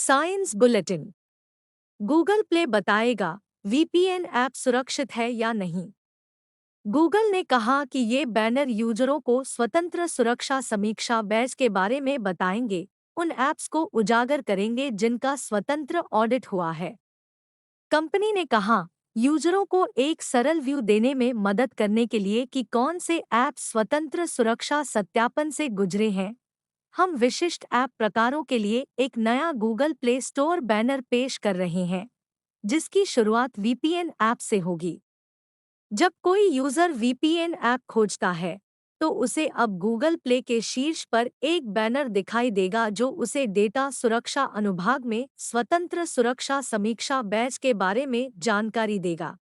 Science bulletin. Google play बताएगा VPN app सुरक्षित है या नहीं। गूगल ने कहा कि ये बैनर यूजरों को स्वतंत्र सुरक्षा समीक्षा बैच के बारे में बताएंगे, उन ऐप्स को उजागर करेंगे जिनका स्वतंत्र ऑडिट हुआ है। कंपनी ने कहा, यूजरों को एक सरल व्यू देने में मदद करने के लिए कि कौन से ऐप स्वतंत्र सुरक्षा सत्यापन से गुजरे हैं, हम विशिष्ट ऐप प्रकारों के लिए एक नया गूगल प्ले स्टोर बैनर पेश कर रहे हैं, जिसकी शुरुआत वीपीएन ऐप से होगी। जब कोई यूजर वीपीएन ऐप खोजता है, तो उसे अब गूगल प्ले के शीर्ष पर एक बैनर दिखाई देगा जो उसे डेटा सुरक्षा अनुभाग में स्वतंत्र सुरक्षा समीक्षा बैच के बारे में जानकारी देगा।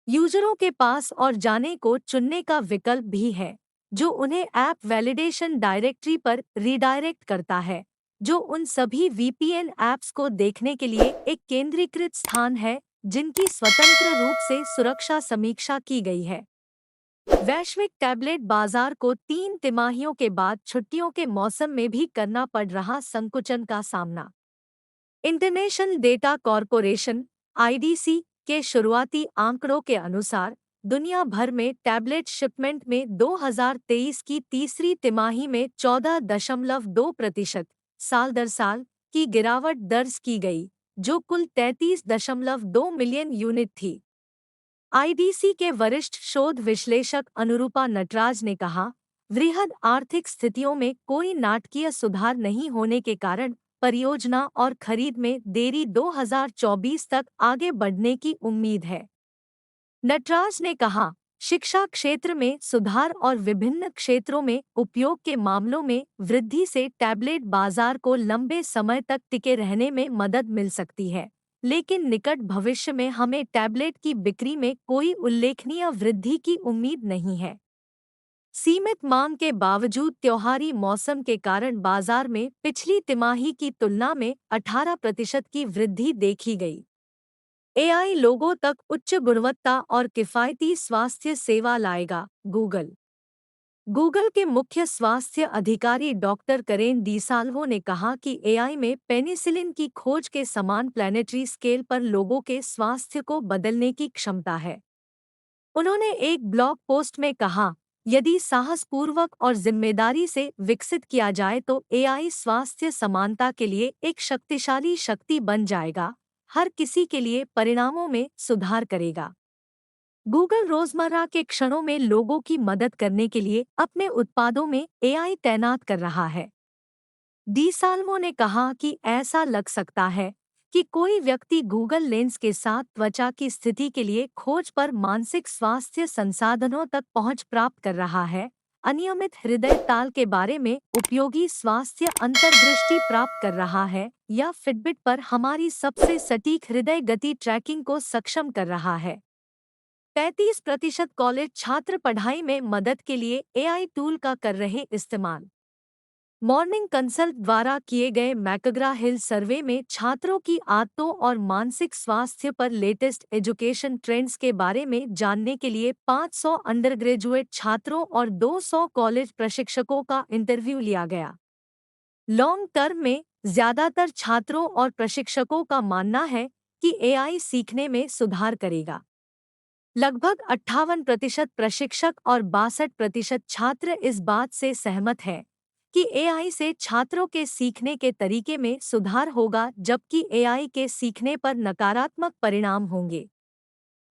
यूजरों के पास और जाने को चुनने का विकल्प भी है, जो उन्हें ऐप वैलिडेशन डायरेक्टरी पर रीडायरेक्ट करता है, जो उन सभी वीपीएन ऐप्स को देखने के लिए एक केंद्रीकृत स्थान है जिनकी स्वतंत्र रूप से सुरक्षा समीक्षा की गई है। वैश्विक टैबलेट बाजार को 3 तिमाहियों के बाद छुट्टियों के मौसम में भी करना पड़ रहा संकुचन का सामना। इंटरनेशनल डेटा कॉरपोरेशन (आईडीसी) के शुरुआती आंकड़ों के अनुसार दुनिया भर में टैबलेट शिपमेंट में 2023 की तीसरी तिमाही में 14.2% साल दर साल की गिरावट दर्ज की गई, जो कुल 33.2 मिलियन यूनिट थी। आईडीसी के वरिष्ठ शोध विश्लेषक अनुरूपा नटराज ने कहा, वृहद आर्थिक स्थितियों में कोई नाटकीय सुधार नहीं होने के कारण परियोजना और खरीद में देरी 2024 तक आगे बढ़ने की उम्मीद है। नटराज ने कहा, शिक्षा क्षेत्र में सुधार और विभिन्न क्षेत्रों में उपयोग के मामलों में वृद्धि से टैबलेट बाजार को लंबे समय तक टिके रहने में मदद मिल सकती है, लेकिन निकट भविष्य में हमें टैबलेट की बिक्री में कोई उल्लेखनीय वृद्धि की उम्मीद नहीं है। सीमित मांग के बावजूद त्योहारी मौसम के कारण बाजार में पिछली तिमाही की तुलना में 18% की वृद्धि देखी गई। एआई लोगों तक उच्च गुणवत्ता और किफ़ायती स्वास्थ्य सेवा लाएगा। गूगल के मुख्य स्वास्थ्य अधिकारी डॉक्टर करेन डिसाल्वो ने कहा कि एआई में पेनिसिलिन की खोज के समान प्लैनेटरी स्केल पर लोगों के स्वास्थ्य को बदलने की क्षमता है। उन्होंने एक ब्लॉग पोस्ट में कहा, यदि साहसपूर्वक और जिम्मेदारी से विकसित किया जाए तो एआई स्वास्थ्य समानता के लिए एक शक्तिशाली शक्ति बन जाएगा, हर किसी के लिए परिणामों में सुधार करेगा। गूगल रोजमर्रा के क्षणों में लोगों की मदद करने के लिए अपने उत्पादों में एआई तैनात कर रहा है। डिसाल्वो ने कहा कि ऐसा लग सकता है कि कोई व्यक्ति गूगल लेंस के साथ त्वचा की स्थिति के लिए खोज पर मानसिक स्वास्थ्य संसाधनों तक पहुंच प्राप्त कर रहा है, अनियमित हृदय ताल के बारे में उपयोगी स्वास्थ्य अंतर्दृष्टि प्राप्त कर रहा है, या फिटबिट पर हमारी सबसे सटीक हृदय गति ट्रैकिंग को सक्षम कर रहा है। 35% कॉलेज छात्र पढ़ाई में मदद के लिए एआई टूल का कर रहे इस्तेमाल। मॉर्निंग कंसल्ट द्वारा किए गए मैकग्रा हिल सर्वे में छात्रों की आदतों और मानसिक स्वास्थ्य पर लेटेस्ट एजुकेशन ट्रेंड्स के बारे में जानने के लिए 500 अंडरग्रेजुएट छात्रों और 200 कॉलेज प्रशिक्षकों का इंटरव्यू लिया गया। लॉन्ग टर्म में ज्यादातर छात्रों और प्रशिक्षकों का मानना है कि एआई सीखने में सुधार करेगा। लगभग 58% प्रशिक्षक और 62% छात्र इस बात से सहमत हैं कि एआई से छात्रों के सीखने के तरीके में सुधार होगा, जबकि एआई के सीखने पर नकारात्मक परिणाम होंगे।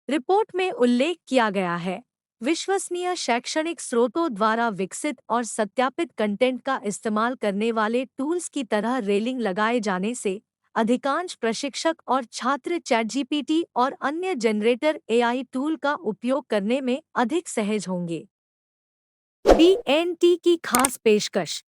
रिपोर्ट में उल्लेख किया गया है, विश्वसनीय शैक्षणिक स्रोतों द्वारा विकसित और सत्यापित कंटेंट का इस्तेमाल करने वाले टूल्स की तरह रेलिंग लगाए जाने से अधिकांश प्रशिक्षक और छात्र चैटजीपीटी और अन्य जनरेटर एआई टूल का उपयोग करने में अधिक सहज होंगे। बीएनटी की खास पेशकश।